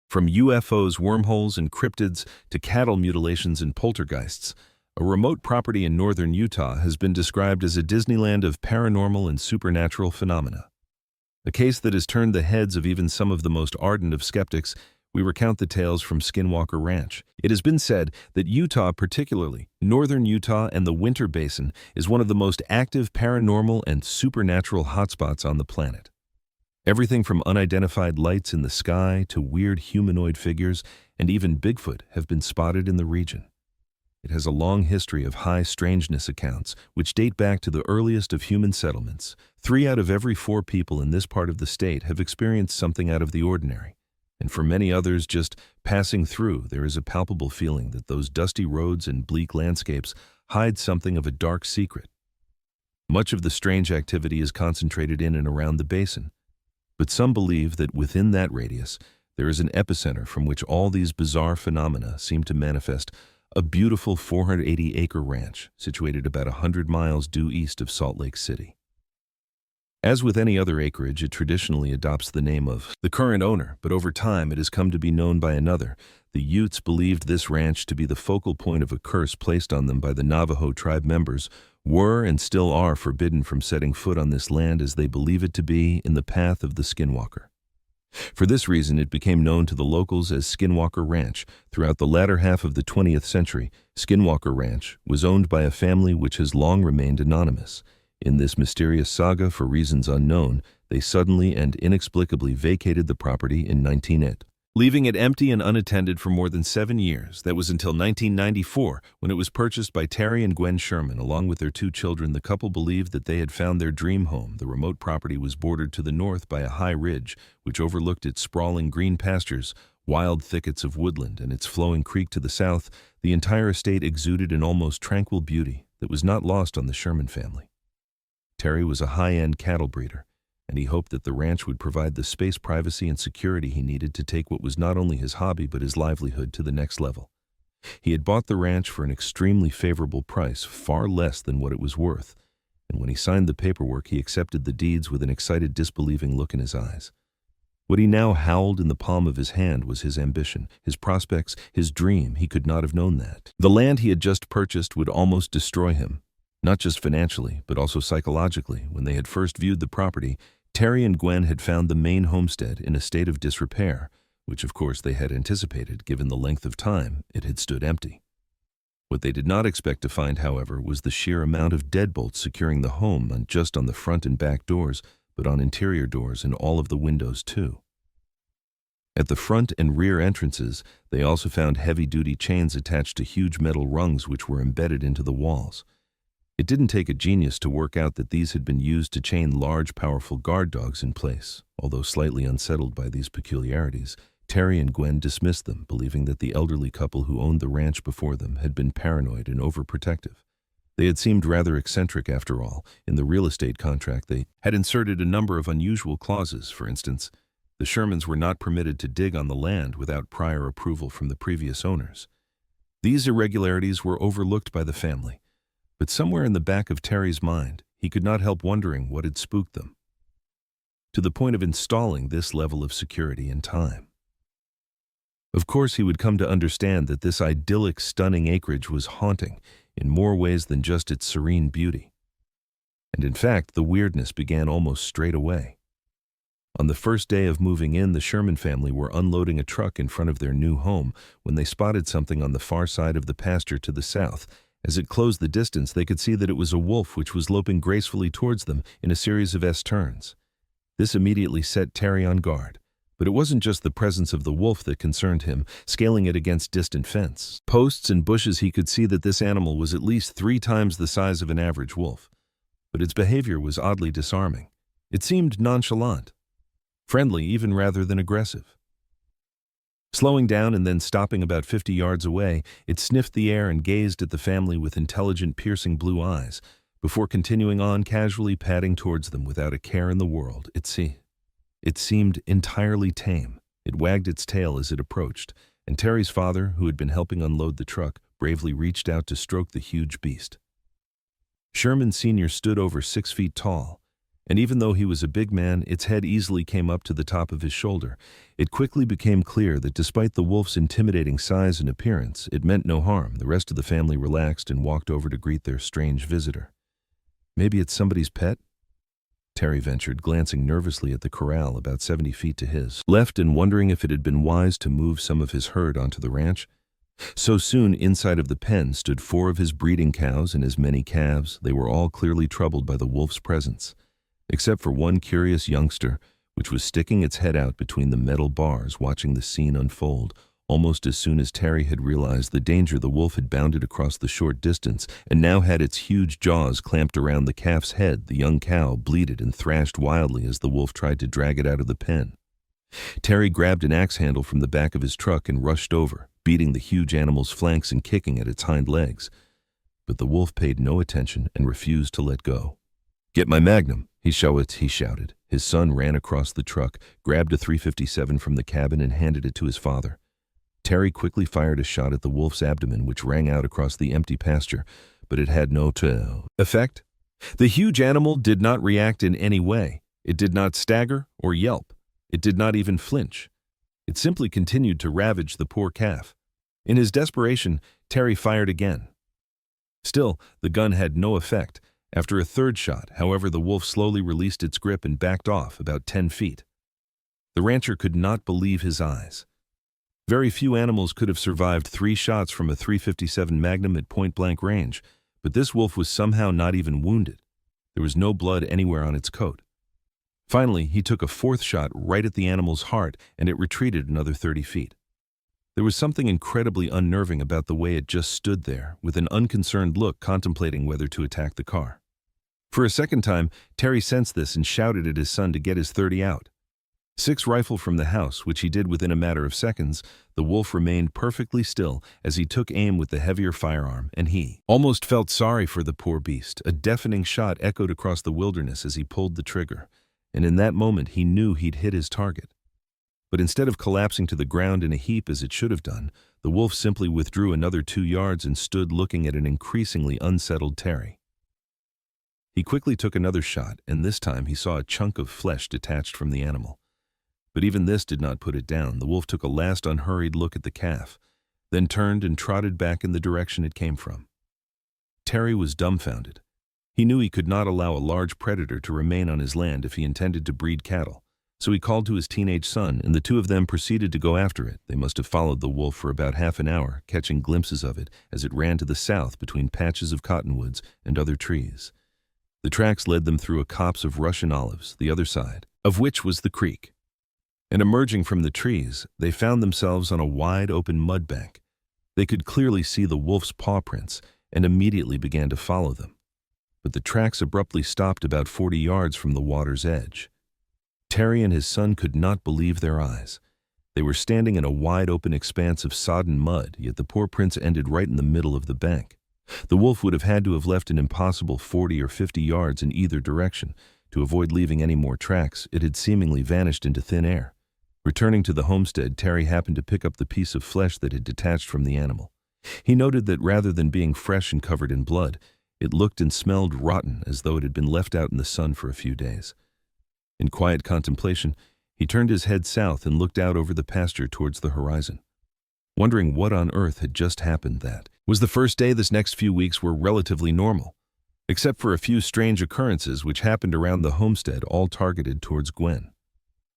From UFOs, wormholes, and cryptids to cattle mutilations and poltergeists, a remote property in northern Utah has been described as a Disneyland of paranormal and supernatural phenomena. A case that has turned the heads of even some of the most ardent of skeptics. We recount the tales from Skinwalker Ranch. It has been said that Utah, particularly northern Utah and the Winter Basin, is one of the most active paranormal and supernatural hotspots on the planet. Everything from unidentified lights in the sky to weird humanoid figures and even Bigfoot have been spotted in the region. It has a long history of high strangeness accounts, which date back to the earliest of human settlements. 3 out of every 4 people in this part of the state have experienced something out of the ordinary. And for many others, just passing through, there is a palpable feeling that those dusty roads and bleak landscapes hide something of a dark secret. Much of the strange activity is concentrated in and around the basin, but some believe that within that radius, there is an epicenter from which all these bizarre phenomena seem to manifest. A beautiful 480-acre ranch situated about 100 miles due east of Salt Lake City. As with any other acreage, it traditionally adopts the name of the current owner, but over time it has come to be known by another. The Utes believed this ranch to be the focal point of a curse placed on them by the Navajo tribe members, were and still are forbidden from setting foot on this land as they believe it to be in the path of the Skinwalker. For this reason, it became known to the locals as Skinwalker Ranch. Throughout the latter half of the 20th century, Skinwalker Ranch was owned by a family which has long remained anonymous. In this mysterious saga, for reasons unknown, they suddenly and inexplicably vacated the property in 1908, leaving it empty and unattended for more than 7 years. That was until 1994, when it was purchased by Terry and Gwen Sherman. Along with their 2 children, the couple believed that they had found their dream home. The remote property was bordered to the north by a high ridge, which overlooked its sprawling green pastures, wild thickets of woodland, and its flowing creek to the south. The entire estate exuded an almost tranquil beauty that was not lost on the Sherman family. Terry was a high-end cattle breeder, and he hoped that the ranch would provide the space, privacy, and security he needed to take what was not only his hobby but his livelihood to the next level. He had bought the ranch for an extremely favorable price, far less than what it was worth, and when he signed the paperwork, he accepted the deeds with an excited, disbelieving look in his eyes. What he now held in the palm of his hand was his ambition, his prospects, his dream. He could not have known that. The land he had just purchased would almost destroy him, not just financially, but also psychologically. When they had first viewed the property, Terry and Gwen had found the main homestead in a state of disrepair, which of course they had anticipated given the length of time it had stood empty. What they did not expect to find, however, was the sheer amount of deadbolts securing the home, not just on the front and back doors, but on interior doors and all of the windows too. At the front and rear entrances, they also found heavy-duty chains attached to huge metal rungs which were embedded into the walls. It didn't take a genius to work out that these had been used to chain large, powerful guard dogs in place. Although slightly unsettled by these peculiarities, Terry and Gwen dismissed them, believing that the elderly couple who owned the ranch before them had been paranoid and overprotective. They had seemed rather eccentric after all. In the real estate contract, they had inserted a number of unusual clauses. For instance, the Shermans were not permitted to dig on the land without prior approval from the previous owners. These irregularities were overlooked by the family, but somewhere in the back of Terry's mind, he could not help wondering what had spooked them, to the point of installing this level of security in time. Of course, he would come to understand that this idyllic, stunning acreage was haunting in more ways than just its serene beauty. And in fact, the weirdness began almost straight away. On the first day of moving in, the Sherman family were unloading a truck in front of their new home when they spotted something on the far side of the pasture to the south. As it closed the distance, they could see that it was a wolf which was loping gracefully towards them in a series of S-turns. This immediately set Terry on guard. But it wasn't just the presence of the wolf that concerned him. Scaling it against distant fence posts and bushes, he could see that this animal was at least 3 times the size of an average wolf. But its behavior was oddly disarming. It seemed nonchalant, friendly even rather than aggressive. Slowing down and then stopping about 50 yards away, it sniffed the air and gazed at the family with intelligent, piercing blue eyes, before continuing on, casually padding towards them without a care in the world. It seemed entirely tame. It wagged its tail as it approached, and Terry's father, who had been helping unload the truck, bravely reached out to stroke the huge beast. Sherman Sr. stood over 6 feet tall, and even though he was a big man, its head easily came up to the top of his shoulder. It quickly became clear that despite the wolf's intimidating size and appearance, it meant no harm. The rest of the family relaxed and walked over to greet their strange visitor. "Maybe it's somebody's pet?" Terry ventured, glancing nervously at the corral about 70 feet to his left and wondering if it had been wise to move some of his herd onto the ranch. So soon, inside of the pen stood 4 of his breeding cows and as many calves. They were all clearly troubled by the wolf's presence, except for one curious youngster, which was sticking its head out between the metal bars, watching the scene unfold. Almost as soon as Terry had realized the danger, the wolf had bounded across the short distance and now had its huge jaws clamped around the calf's head. The young cow bleated and thrashed wildly as the wolf tried to drag it out of the pen. Terry grabbed an axe handle from the back of his truck and rushed over, beating the huge animal's flanks and kicking at its hind legs. But the wolf paid no attention and refused to let go. "Get my magnum," he shouted. His son ran across the truck, grabbed a .357 from the cabin and handed it to his father. Terry quickly fired a shot at the wolf's abdomen, which rang out across the empty pasture, but it had no effect. The huge animal did not react in any way. It did not stagger or yelp. It did not even flinch. It simply continued to ravage the poor calf. In his desperation, Terry fired again. Still, the gun had no effect. After a third shot, however, the wolf slowly released its grip and backed off about 10 feet. The rancher could not believe his eyes. Very few animals could have survived 3 shots from a .357 Magnum at point-blank range, but this wolf was somehow not even wounded. There was no blood anywhere on its coat. Finally, he took a 4th shot right at the animal's heart, and it retreated another 30 feet. There was something incredibly unnerving about the way it just stood there, with an unconcerned look, contemplating whether to attack the car. For a second time, Terry sensed this and shouted at his son to get his .30 out. 6 rifle from the house, which he did within a matter of seconds. The wolf remained perfectly still as he took aim with the heavier firearm, and he almost felt sorry for the poor beast. A deafening shot echoed across the wilderness as he pulled the trigger, and in that moment he knew he'd hit his target. But instead of collapsing to the ground in a heap as it should have done, the wolf simply withdrew another 2 yards and stood looking at an increasingly unsettled Terry. He quickly took another shot, and this time he saw a chunk of flesh detached from the animal. But even this did not put it down. The wolf took a last unhurried look at the calf, then turned and trotted back in the direction it came from. Terry was dumbfounded. He knew he could not allow a large predator to remain on his land if he intended to breed cattle, so he called to his teenage son, and the 2 of them proceeded to go after it. They must have followed the wolf for about half an hour, catching glimpses of it as it ran to the south between patches of cottonwoods and other trees. The tracks led them through a copse of Russian olives, the other side of which was the creek. And emerging from the trees, they found themselves on a wide open mud bank. They could clearly see the wolf's paw prints and immediately began to follow them. But the tracks abruptly stopped about 40 yards from the water's edge. Terry and his son could not believe their eyes. They were standing in a wide open expanse of sodden mud, yet the paw prints ended right in the middle of the bank. The wolf would have had to have left an impossible 40 or 50 yards in either direction. To avoid leaving any more tracks, it had seemingly vanished into thin air. Returning to the homestead, Terry happened to pick up the piece of flesh that had detached from the animal. He noted that rather than being fresh and covered in blood, it looked and smelled rotten, as though it had been left out in the sun for a few days. In quiet contemplation, he turned his head south and looked out over the pasture towards the horizon, wondering what on earth had just happened. That was the first day. This next few weeks were relatively normal, except for a few strange occurrences which happened around the homestead, all targeted towards Gwen.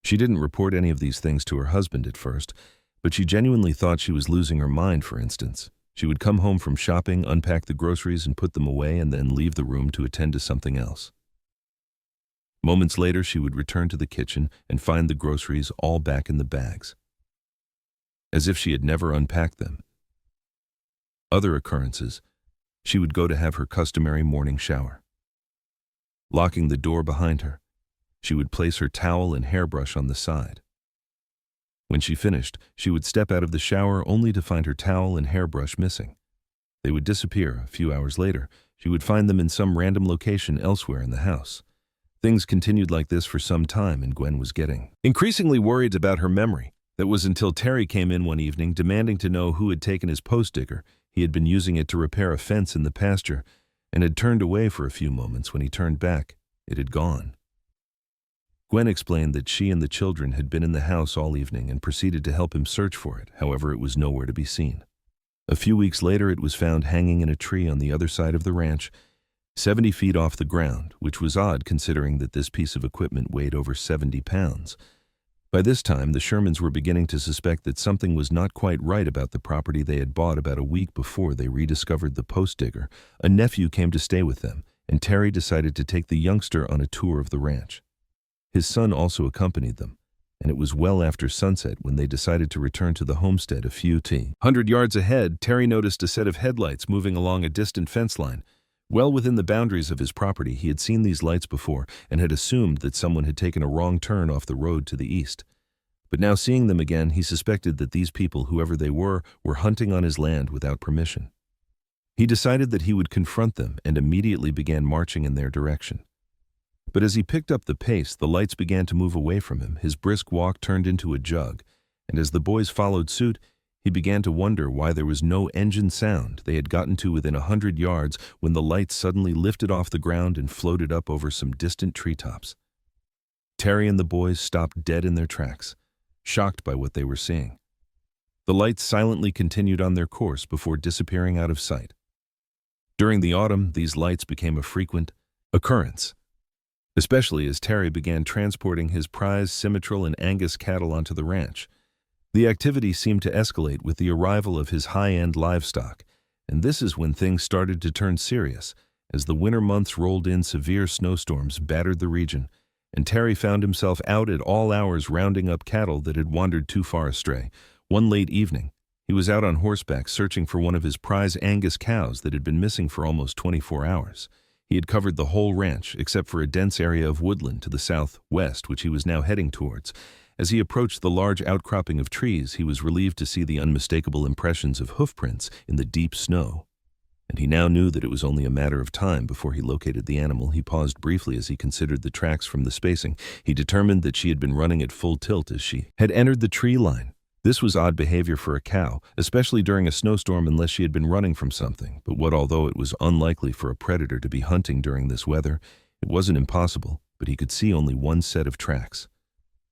She didn't report any of these things to her husband at first, but she genuinely thought she was losing her mind. For instance, she would come home from shopping, unpack the groceries and put them away, and then leave the room to attend to something else. Moments later, she would return to the kitchen and find the groceries all back in the bags, as if she had never unpacked them. Other occurrences, she would go to have her customary morning shower. Locking the door behind her, she would place her towel and hairbrush on the side. When she finished, she would step out of the shower only to find her towel and hairbrush missing. They would disappear. A few hours later, she would find them in some random location elsewhere in the house. Things continued like this for some time, and Gwen was getting increasingly worried about her memory. That was until Terry came in one evening demanding to know who had taken his post digger. He had been using it to repair a fence in the pasture and had turned away for a few moments. When he turned back, it had gone. Gwen explained that she and the children had been in the house all evening and proceeded to help him search for it. However, it was nowhere to be seen. A few weeks later, it was found hanging in a tree on the other side of the ranch, 70 feet off the ground, which was odd considering that this piece of equipment weighed over 70 pounds. By this time, the Shermans were beginning to suspect that something was not quite right about the property they had bought about a week before they rediscovered the post digger. A nephew came to stay with them, and Terry decided to take the youngster on a tour of the ranch. His son also accompanied them, and it was well after sunset when they decided to return to the homestead a few 100 yards ahead. Terry noticed a set of headlights moving along a distant fence line. Well within the boundaries of his property, he had seen these lights before and had assumed that someone had taken a wrong turn off the road to the east. But now seeing them again, he suspected that these people, whoever they were hunting on his land without permission. He decided that he would confront them and immediately began marching in their direction. But as he picked up the pace, the lights began to move away from him. His brisk walk turned into a jog, and as the boys followed suit, he began to wonder why there was no engine sound. They had gotten to within 100 yards when the lights suddenly lifted off the ground and floated up over some distant treetops. Terry and the boys stopped dead in their tracks, shocked by what they were seeing. The lights silently continued on their course before disappearing out of sight. During the autumn, these lights became a frequent occurrence, especially as Terry began transporting his prized Symmetril and Angus cattle onto the ranch. The activity seemed to escalate with the arrival of his high-end livestock, and this is when things started to turn serious. As the winter months rolled in, severe snowstorms battered the region, and Terry found himself out at all hours rounding up cattle that had wandered too far astray. One late evening, he was out on horseback searching for one of his prize Angus cows that had been missing for almost 24 hours. He had covered the whole ranch except for a dense area of woodland to the southwest, which he was now heading towards. As he approached the large outcropping of trees, he was relieved to see the unmistakable impressions of hoofprints in the deep snow. And he now knew that it was only a matter of time before he located the animal. He paused briefly as he considered the tracks from the spacing. He determined that she had been running at full tilt as she had entered the tree line. This was odd behavior for a cow, especially during a snowstorm unless she had been running from something. But although it was unlikely for a predator to be hunting during this weather, it wasn't impossible, but he could see only one set of tracks.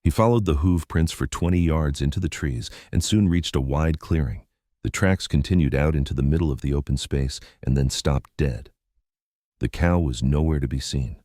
He followed the hoof prints for 20 yards into the trees and soon reached a wide clearing. The tracks continued out into the middle of the open space and then stopped dead. The cow was nowhere to be seen.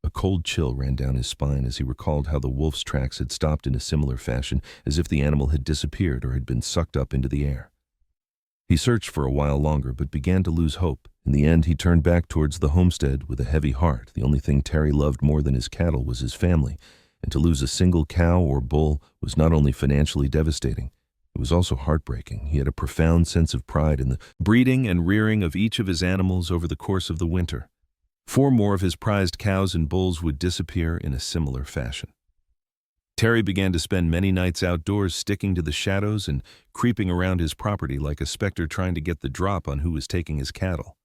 A cold chill ran down his spine as he recalled how the wolf's tracks had stopped in a similar fashion, as if the animal had disappeared or had been sucked up into the air. He searched for a while longer but began to lose hope. In the end, he turned back towards the homestead with a heavy heart. The only thing Terry loved more than his cattle was his family, and to lose a single cow or bull was not only financially devastating, it was also heartbreaking. He had a profound sense of pride in the breeding and rearing of each of his animals over the course of the winter. 4 more of his prized cows and bulls would disappear in a similar fashion. Terry began to spend many nights outdoors, sticking to the shadows and creeping around his property like a specter trying to get the drop on who was taking his cattle.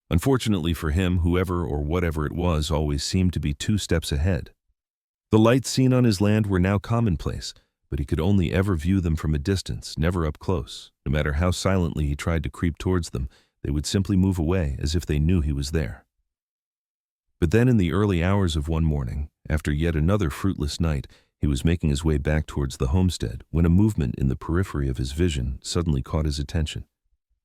Unfortunately for him, whoever or whatever it was always seemed to be 2 steps ahead. The lights seen on his land were now commonplace, but he could only ever view them from a distance, never up close. No matter how silently he tried to creep towards them, they would simply move away as if they knew he was there. But then in the early hours of one morning, after yet another fruitless night, he was making his way back towards the homestead when a movement in the periphery of his vision suddenly caught his attention.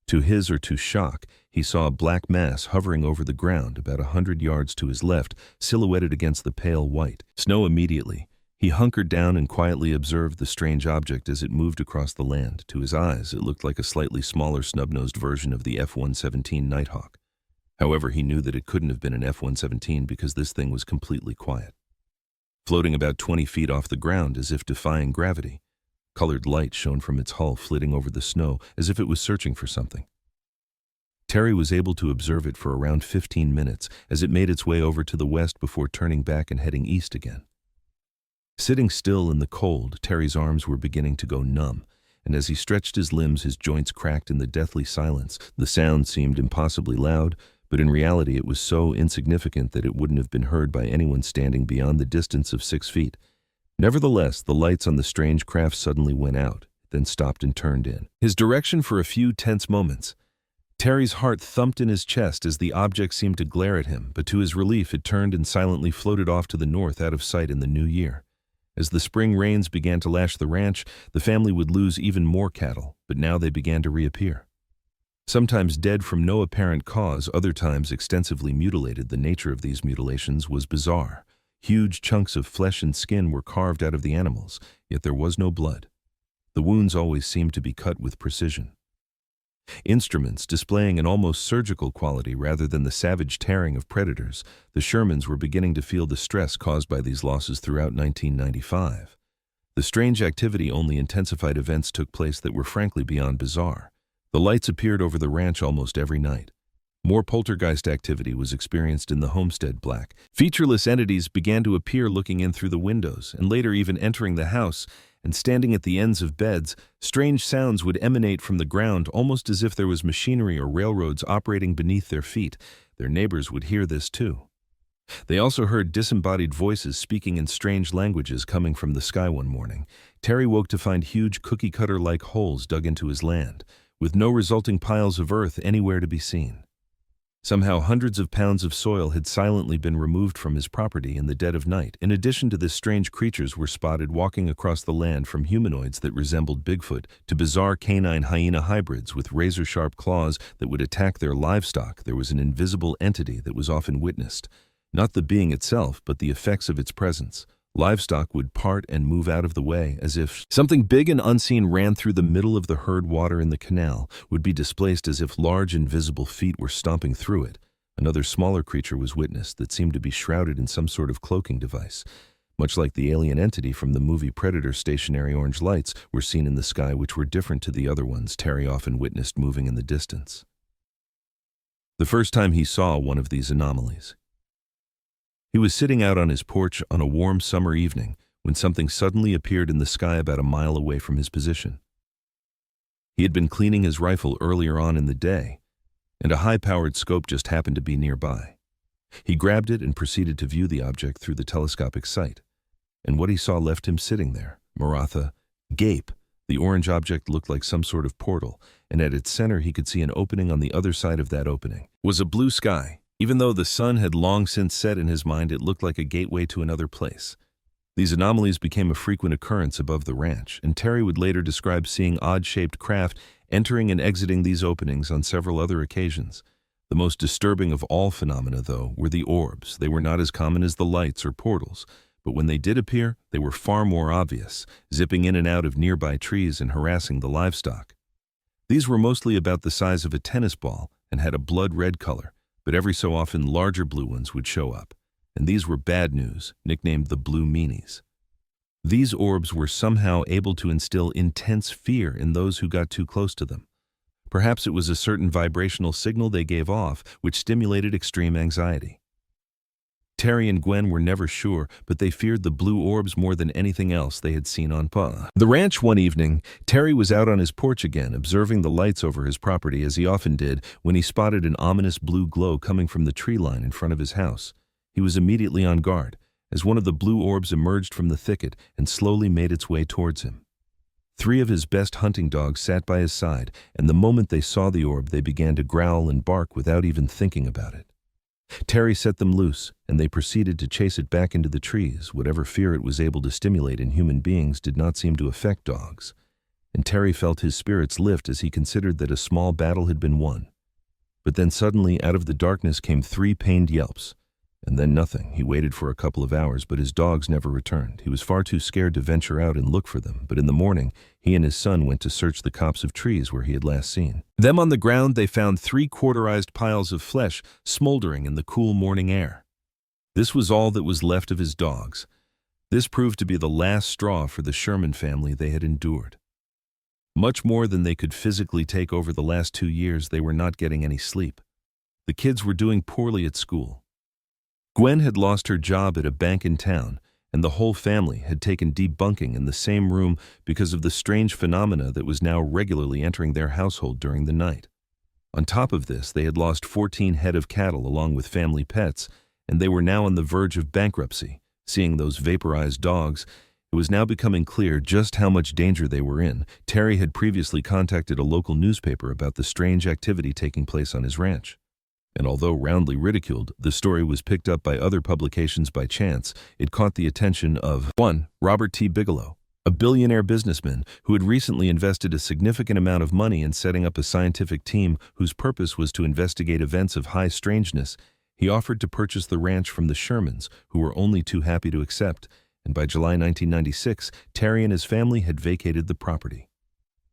To his shock, he saw a black mass hovering over the ground about 100 yards to his left, silhouetted against the pale white snow. Immediately, he hunkered down and quietly observed the strange object as it moved across the land. To his eyes, it looked like a slightly smaller snub-nosed version of the F-117 Nighthawk. However, he knew that it couldn't have been an F-117 because this thing was completely quiet. Floating about 20 feet off the ground as if defying gravity, colored light shone from its hull, flitting over the snow as if it was searching for something. Terry was able to observe it for around 15 minutes as it made its way over to the west before turning back and heading east again. Sitting still in the cold, Terry's arms were beginning to go numb, and as he stretched his limbs, his joints cracked in the deathly silence. The sound seemed impossibly loud, but in reality it was so insignificant that it wouldn't have been heard by anyone standing beyond the distance of 6 feet. Nevertheless, the lights on the strange craft suddenly went out, then stopped and turned in his direction for a few tense moments. Terry's heart thumped in his chest as the object seemed to glare at him, but to his relief it turned and silently floated off to the north out of sight in the new year. As the spring rains began to lash the ranch, the family would lose even more cattle, but now they began to reappear. Sometimes dead from no apparent cause, other times extensively mutilated. The nature of these mutilations was bizarre. Huge chunks of flesh and skin were carved out of the animals, yet there was no blood. The wounds always seemed to be cut with precision. Instruments displaying an almost surgical quality rather than the savage tearing of predators, the Shermans were beginning to feel the stress caused by these losses throughout 1995. The strange activity only intensified. Events took place that were frankly beyond bizarre. The lights appeared over the ranch almost every night. More poltergeist activity was experienced in the homestead block. Featureless entities began to appear looking in through the windows, and later even entering the house, and standing at the ends of beds. Strange sounds would emanate from the ground, almost as if there was machinery or railroads operating beneath their feet. Their neighbors would hear this too. They also heard disembodied voices speaking in strange languages coming from the sky one morning. Terry woke to find huge cookie-cutter-like holes dug into his land, with no resulting piles of earth anywhere to be seen. Somehow hundreds of pounds of soil had silently been removed from his property in the dead of night. In addition to this, strange creatures were spotted walking across the land, from humanoids that resembled Bigfoot to bizarre canine hyena hybrids with razor-sharp claws that would attack their livestock. There was an invisible entity that was often witnessed. Not the being itself, but the effects of its presence. Livestock would part and move out of the way, as if something big and unseen ran through the middle of the herd. Water in the canal would be displaced as if large invisible feet were stomping through it. Another smaller creature was witnessed that seemed to be shrouded in some sort of cloaking device. Much like the alien entity from the movie Predator, stationary orange lights were seen in the sky which were different to the other ones Terry often witnessed moving in the distance. The first time he saw one of these anomalies, he was sitting out on his porch on a warm summer evening when something suddenly appeared in the sky about a mile away from his position. He had been cleaning his rifle earlier on in the day, and a high-powered scope just happened to be nearby. He grabbed it and proceeded to view the object through the telescopic sight, and what he saw left him sitting there, Maratha, gape. The orange object looked like some sort of portal, and at its center he could see an opening. On the other side of that opening was a blue sky. Even though the sun had long since set, in his mind it looked like a gateway to another place. These anomalies became a frequent occurrence above the ranch, and Terry would later describe seeing odd-shaped craft entering and exiting these openings on several other occasions. The most disturbing of all phenomena, though, were the orbs. They were not as common as the lights or portals, but when they did appear, they were far more obvious, zipping in and out of nearby trees and harassing the livestock. These were mostly about the size of a tennis ball and had a blood-red color, but every so often larger blue ones would show up, and these were bad news, nicknamed the blue meanies. These orbs were somehow able to instill intense fear in those who got too close to them. Perhaps it was a certain vibrational signal they gave off which stimulated extreme anxiety. Terry and Gwen were never sure, but they feared the blue orbs more than anything else they had seen on the ranch. One evening, Terry was out on his porch again, observing the lights over his property as he often did, when he spotted an ominous blue glow coming from the tree line in front of his house. He was immediately on guard, as one of the blue orbs emerged from the thicket and slowly made its way towards him. 3 of his best hunting dogs sat by his side, and the moment they saw the orb, they began to growl and bark without even thinking about it. Terry set them loose, and they proceeded to chase it back into the trees. Whatever fear it was able to stimulate in human beings did not seem to affect dogs, and Terry felt his spirits lift as he considered that a small battle had been won. But then suddenly, out of the darkness came 3 pained yelps, and then nothing. He waited for a couple of hours, but his dogs never returned. He was far too scared to venture out and look for them, but in the morning, he and his son went to search the copse of trees where he had last seen them. On the ground, they found 3 quarterized piles of flesh smoldering in the cool morning air. This was all that was left of his dogs. This proved to be the last straw for the Sherman family. They had endured much more than they could physically take. Over the last 2 years, they were not getting any sleep. The kids were doing poorly at school. Gwen had lost her job at a bank in town, and the whole family had taken deep bunking in the same room because of the strange phenomena that was now regularly entering their household during the night. On top of this, they had lost 14 head of cattle along with family pets, and they were now on the verge of bankruptcy. Seeing those vaporized dogs, It was now becoming clear just how much danger they were in. Terry had previously contacted a local newspaper about the strange activity taking place on his ranch. And although roundly ridiculed, the story was picked up by other publications by chance. It caught the attention of 1. Robert T. Bigelow, a billionaire businessman who had recently invested a significant amount of money in setting up a scientific team whose purpose was to investigate events of high strangeness. He offered to purchase the ranch from the Shermans, who were only too happy to accept, and by July 1996, Terry and his family had vacated the property.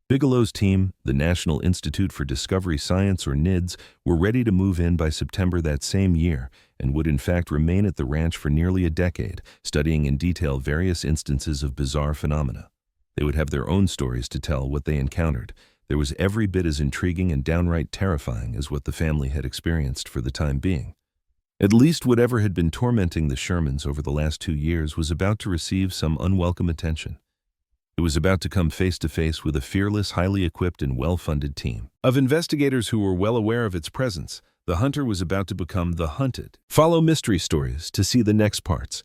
Bigelow's team, the National Institute for Discovery Science, or NIDS, were ready to move in by September that same year and would in fact remain at the ranch for nearly a decade, studying in detail various instances of bizarre phenomena. They would have their own stories to tell what they encountered. There was every bit as intriguing and downright terrifying as what the family had experienced for the time being. At least whatever had been tormenting the Shermans over the last 2 years was about to receive some unwelcome attention. It was about to come face to face with a fearless, highly equipped, and well-funded team of investigators who were well aware of its presence. The hunter was about to become the hunted. Follow Mystery Stories to see the next parts.